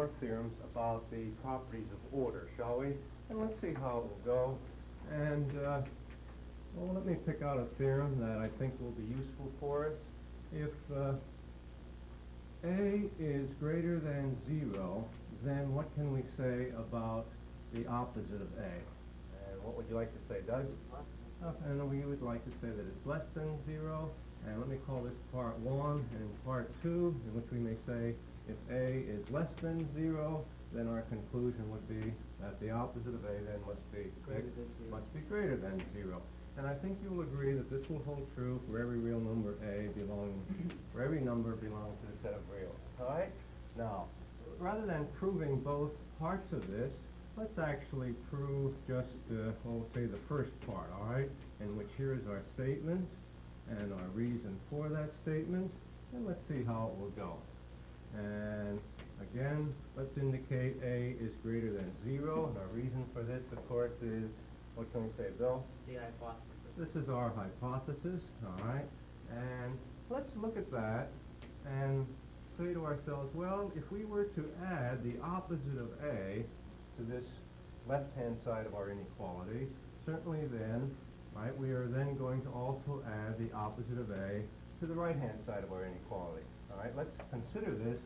more theorems about the properties of order, shall we? And let's see how it will go. And, well, let me pick out a theorem that I think will be useful for us. If A is greater than 0, then what can we say about the opposite of A? And what would you like to say, Doug? And we would like to say that it's less than 0. And let me call this part 1, and in part 2, in which we may say if A is less than 0, then our conclusion would be that the opposite of A then must be greater than 0. And I think you'll agree that this will hold true for every real number A for every number belonging to the set of reals. All right? Now, rather than proving both parts of this, let's actually prove just, we'll say the first part, all right? In which here is our statement and our reason for that statement, and let's see how it will go. And again, let's indicate A is greater than 0, and our reason for this, of course, is, what can we say, Bill? The hypothesis. This is our hypothesis, all right? And let's look at that and say to ourselves, well, if we were to add the opposite of A to this left-hand side of our inequality, certainly then, right, we are then going to also add the opposite of A to the right-hand side of our inequality. All right, let's consider this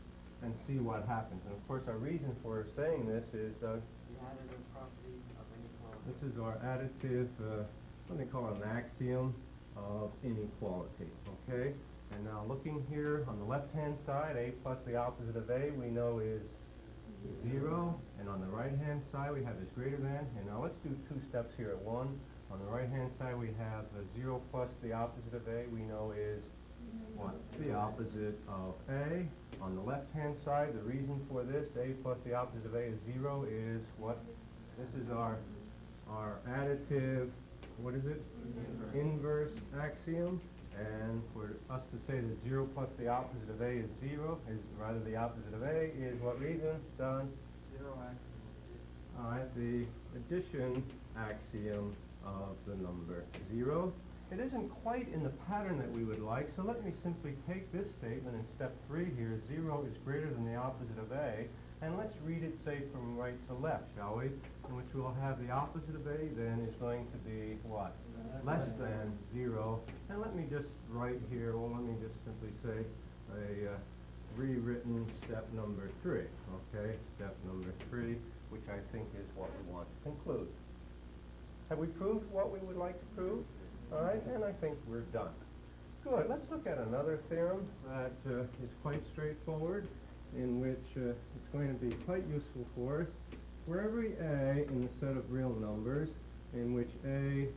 and see what happens. And of course, our reason for saying this is The additive property of inequality. this is our additive, what they call an axiom of inequality, okay? And now looking here on the left-hand side, A plus the opposite of A we know is 0, and on the right-hand side we have is greater than, and now let's do two steps here at one. On the right-hand side we have 0 plus the opposite of A we know is what? The opposite of A. On the left-hand side, the reason for this, A plus the opposite of A is 0, is what? This is our additive, what is it? Inverse axiom. And for us to say that 0 plus the opposite of A is 0, is rather the opposite of A, is what reason, Don? 0 axiom. All right, the addition axiom of the number 0. It isn't quite in the pattern that we would like, so let me simply take this statement in step 3 here, 0 is greater than the opposite of A, and let's read it, say, from right to left, shall we? In which we'll have the opposite of A then is going to be what? Less than 0. And let me just write here, well, let me just simply say a rewritten step number 3, okay? Step number 3, which I think is what we want to conclude. Have we proved what we would like to prove? All right, and I think we're done. Good, let's look at another theorem that is quite straightforward, in which it's going to be quite useful for us. For every A in the set of real numbers, in which A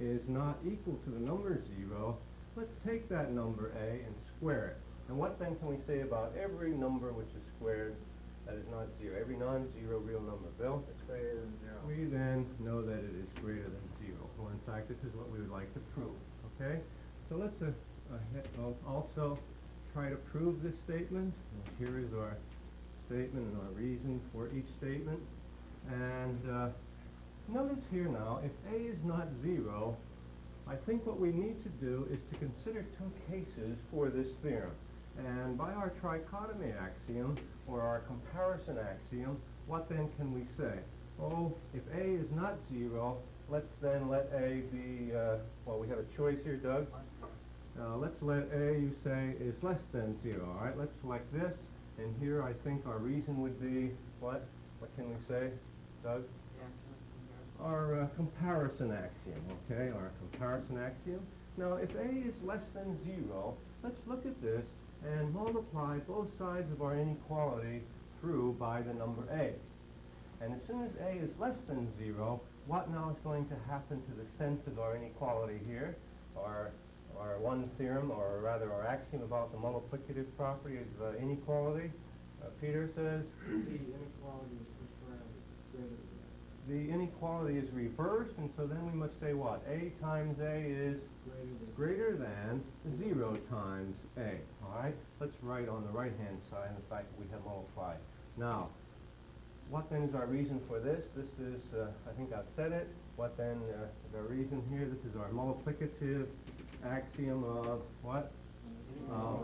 is not equal to the number 0, let's take that number A and square it. And what then can we say about every number which is squared that is not 0? Every non-zero real number, Bill? It's greater than 0. We then know that it is greater than 0. Well, in fact, this is what we would like to prove, okay? So let's also try to prove this statement. And here is our statement and our reason for each statement. And notice here now, if A is not 0, I think what we need to do is to consider two cases for this theorem. And by our trichotomy axiom, or our comparison axiom, what then can we say? Oh, if A is not 0, let's then let A be, well, we have a choice here, Doug. Let's let A, you say, is less than 0. All right, let's select this. And here I think our reason would be, what? What can we say, Doug? Our comparison axiom, okay? Our comparison axiom. Now, if A is less than 0, let's look at this and multiply both sides of our inequality through by the number A. And as soon as A is less than 0, what now is going to happen to the sense of our inequality here? Our one theorem, or rather our axiom about the multiplicative property of inequality. Peter says The inequality is greater than 0. the inequality is reversed, and so then we must say what? A times A is greater than 0 times A. All right? Let's write on the right-hand side the fact that we have multiplied. Now, what then is our reason for this? This is, I think I've said it. What then is our reason here? This is our multiplicative axiom of what?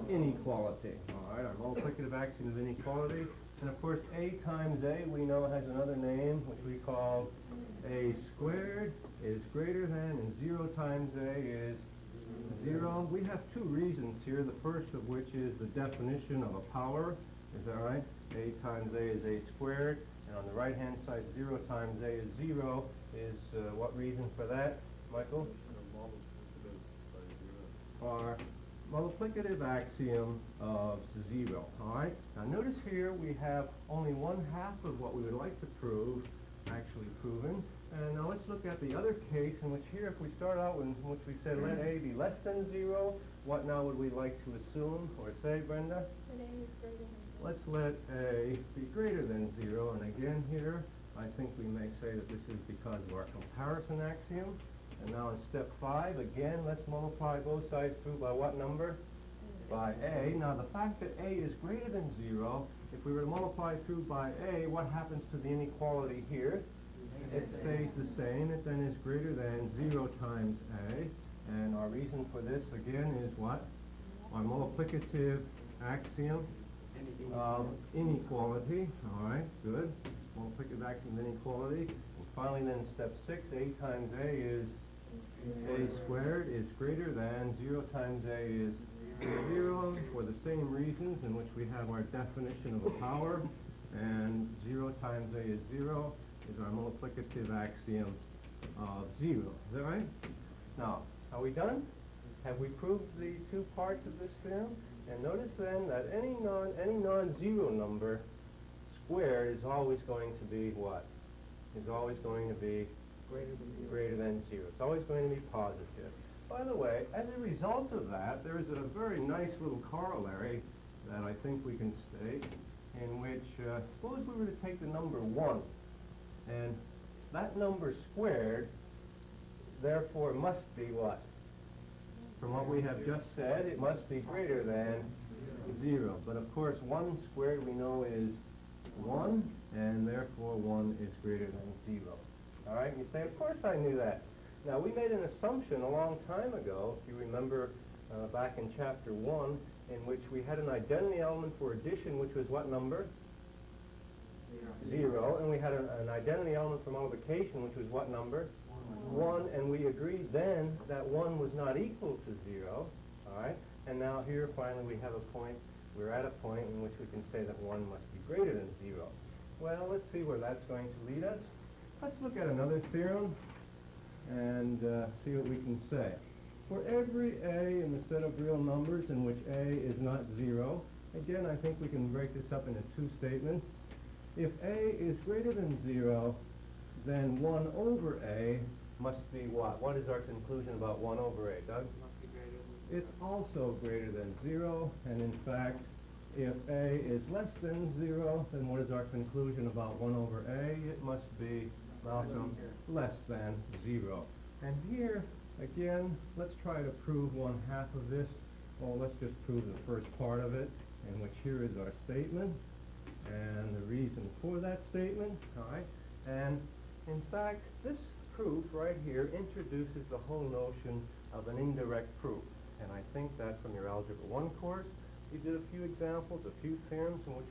Inequality. All right, our multiplicative axiom of inequality. And of course, a times a, we know, has another name, which we call a squared is greater than, and 0 times a is 0. We have two reasons here, the first of which is the definition of a power. Is that right? A times a is a squared, and on the right-hand side, 0 times a is 0. Is what reason for that, Michael? Our multiplicative axiom of 0. All right? Now notice here we have only 1/2 of what we would like to prove actually proven. And now let's look at the other case in which here, if we start out in which we said let a be less than 0, what now would we like to assume or say, Brenda? That a is greater than 0. Let's let a be greater than 0. And again here, I think we may say that this is because of our comparison axiom. And now in step 5, again, let's multiply both sides through by what number? By a. Now the fact that a is greater than 0, if we were to multiply through by a, what happens to the inequality here? It stays the same. It then is greater than 0 times a. And our reason for this, again, is what? Our multiplicative axiom of inequality. All right, good. Multiplicative axiom of inequality. And finally then, step 6, a times a is a squared is greater than 0 times a is 0 for the same reasons in which we have our definition of a power, and 0 times a is 0 is our multiplicative axiom of 0. Is that right? Now, are we done? Have we proved the two parts of this theorem? And notice then that any non-zero number squared is always going to be what? Is always going to be greater than 0. It's always going to be positive. By the way, as a result of that, there is a very nice little corollary that I think we can state, in which, suppose we were to take the number 1, and that number squared, therefore, must be what? From what we have just said, it must be greater than 0. But of course, 1 squared we know is 1, and therefore 1 is greater than 0. All right, you say, of course I knew that. Now, we made an assumption a long time ago, if you remember back in chapter 1, in which we had an identity element for addition, which was what number? 0. And we had an identity element for multiplication, which was what number? 1. And we agreed then that 1 was not equal to 0. All right? And now here, finally, we have a point. We're at a point in which we can say that 1 must be greater than 0. Well, let's see where that's going to lead us. Let's look at another theorem and see what we can say. For every a in the set of real numbers in which a is not 0, again, I think we can break this up into two statements. If a is greater than 0, then 1 over a must be what? What is our conclusion about 1 over a, Doug? Must be greater than It's also greater than 0, and in fact, if a is less than 0, then what is our conclusion about 1 over a? It must be, Malcolm, less than 0. And here, again, let's try to prove 1/2 of this. Well, let's just prove the first part of it, in which here is our statement, and the reason for that statement, all right? And in fact, this proof right here introduces the whole notion of an indirect proof. And I think that from your Algebra 1 course, you did a few examples, a few theorems in which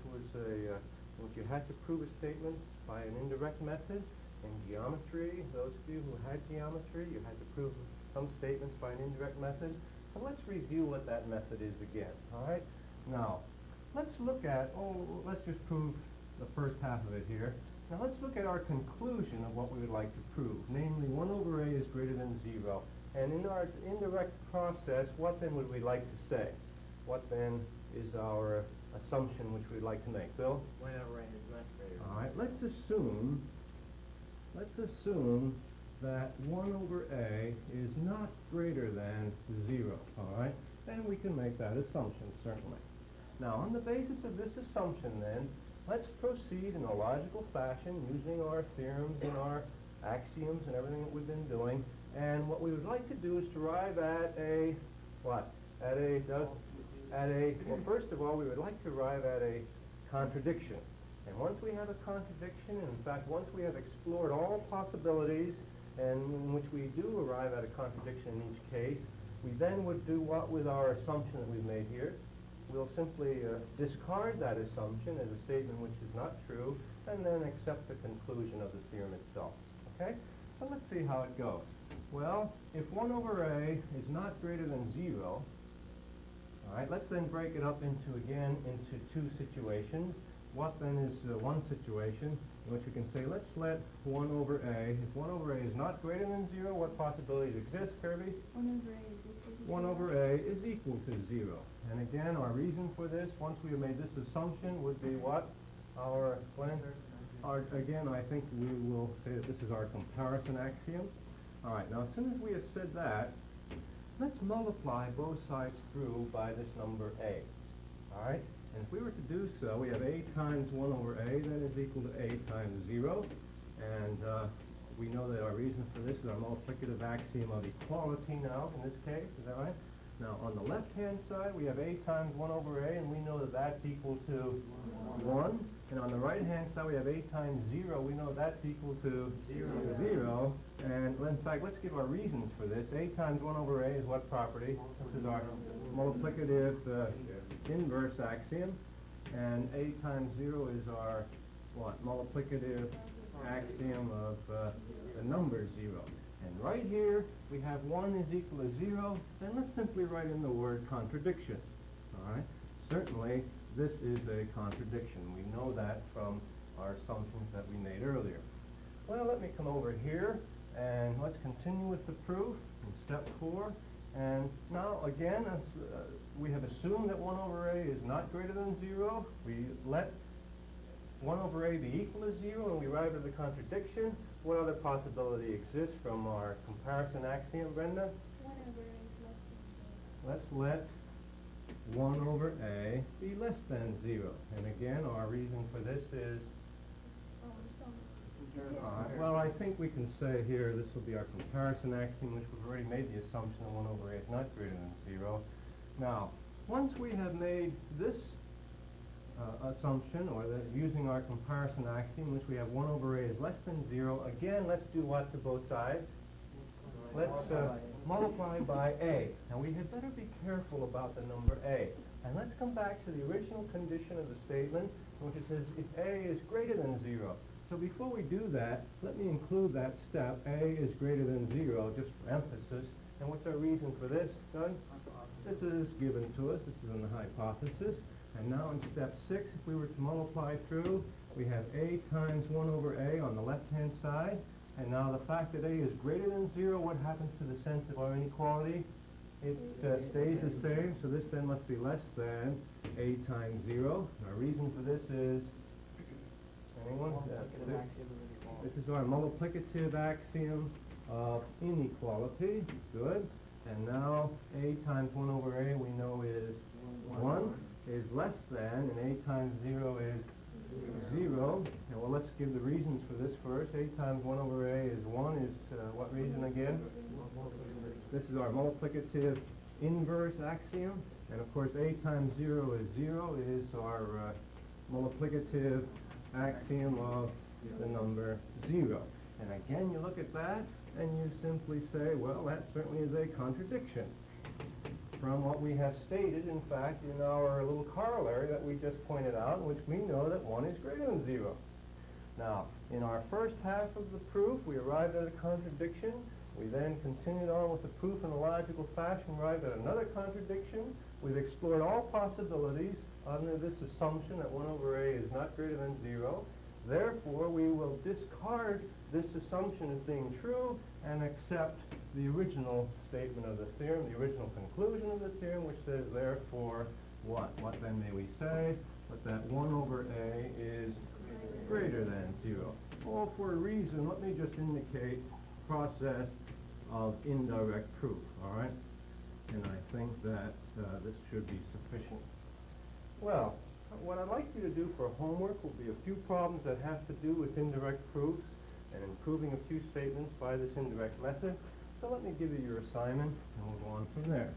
you had to prove a statement by an indirect method. In geometry, those of you who had geometry, you had to prove some statements by an indirect method. So let's review what that method is again, all right? Now, let's look at, let's just prove the first half of it here. Now let's look at our conclusion of what we would like to prove, namely 1 over a is greater than 0. And in our indirect process, what then would we like to say? What then is our assumption which we'd like to make? Bill? 1 over a is not greater. All right, let's assume that 1 over a is not greater than 0, all right? And we can make that assumption, certainly. Now, on the basis of this assumption, then, let's proceed in a logical fashion using our theorems and our axioms and everything that we've been doing. And what we would like to do is to arrive at a, what? Well, first of all, we would like to arrive at a contradiction. And once we have a contradiction, and in fact, once we have explored all possibilities, and in which we do arrive at a contradiction in each case, we then would do what with our assumption that we've made here? we'll simply discard that assumption as a statement which is not true, and then accept the conclusion of the theorem itself. Okay? So let's see how it goes. Well, if 1 over a is not greater than 0, all right, let's then break it up into two situations. What then is one situation in which we can say, let's let 1 over a, if 1 over a is not greater than 0, what possibilities exist, Kirby? 1 over a is equal to 0. And again, our reason for this, once we have made this assumption, would be what? Again, I think we will say that this is our comparison axiom. All right, now as soon as we have said that, let's multiply both sides through by this number a. All right? And if we were to do so, we have a times 1 over a, that is equal to a times 0. And we know that our reason for this is our multiplicative axiom of equality now, in this case. Is that right? Now, on the left-hand side, we have a times 1 over a, and we know that that's equal to 1. And on the right-hand side, we have a times 0. We know that's equal to 0. And in fact, let's give our reasons for this. A times 1 over a is what property? This is our multiplicative inverse axiom. And a times 0 is our, what? Multiplicative axiom of the number 0. And right here, we have 1 is equal to 0. Then let's simply write in the word contradiction. All right? Certainly, this is a contradiction. We know that from our assumptions that we made earlier. Well, let me come over here, and let's continue with the proof in step 4. And now, again, we have assumed that 1 over a is not greater than 0. We let 1 over a be equal to 0, and we arrive at the contradiction. What other possibility exists from our comparison axiom, Brenda? 1 over a is less than 0. Let's let 1 over a be less than 0. And again, our reason for this is, well, I think we can say here this will be our comparison axiom, which we've already made the assumption that 1 over a is not greater than 0. Now, once we have made this assumption, or using our comparison axiom, which we have 1 over a is less than 0, again, let's do what to both sides? Let's multiply by a. Now, we had better be careful about the number a. And let's come back to the original condition of the statement, which it says if a is greater than 0. So before we do that, let me include that step, a is greater than 0, just for emphasis. And what's our reason for this, Doug? This is given to us. This is in the hypothesis. And now in step 6, if we were to multiply through, we have a times 1 over a on the left-hand side. And now the fact that a is greater than 0, what happens to the sense of our inequality? It stays the same, so this then must be less than a times 0. Our reason for this is, anyone? This is our multiplicative axiom of inequality. Good. And now a times 1 over a we know is 1 is less than, and a times 0 is 0. And well, let's give the reasons for this first. A times 1 over a is 1 is what reason again? This is our multiplicative inverse axiom. And of course, a times 0 is 0 is our multiplicative axiom of the number 0. And again, you look at that, and you simply say, well, that certainly is a contradiction from what we have stated, in fact, in our little corollary that we just pointed out, in which we know that 1 is greater than 0. Now, in our first half of the proof, we arrived at a contradiction. We then continued on with the proof in a logical fashion, arrived at another contradiction. We've explored all possibilities under this assumption that 1 over a is not greater than 0. Therefore, we will discard this assumption as being true and accept the original statement of the theorem, the original conclusion of the theorem, which says, therefore, what? What then may we say? But that 1 over a is greater than 0. Well, for a reason, let me just indicate process of indirect proof, all right? And I think that this should be sufficient. Well, what I'd like you to do for homework will be a few problems that have to do with indirect proofs and improving a few statements by this indirect method. So let me give you your assignment, and we'll go on from there.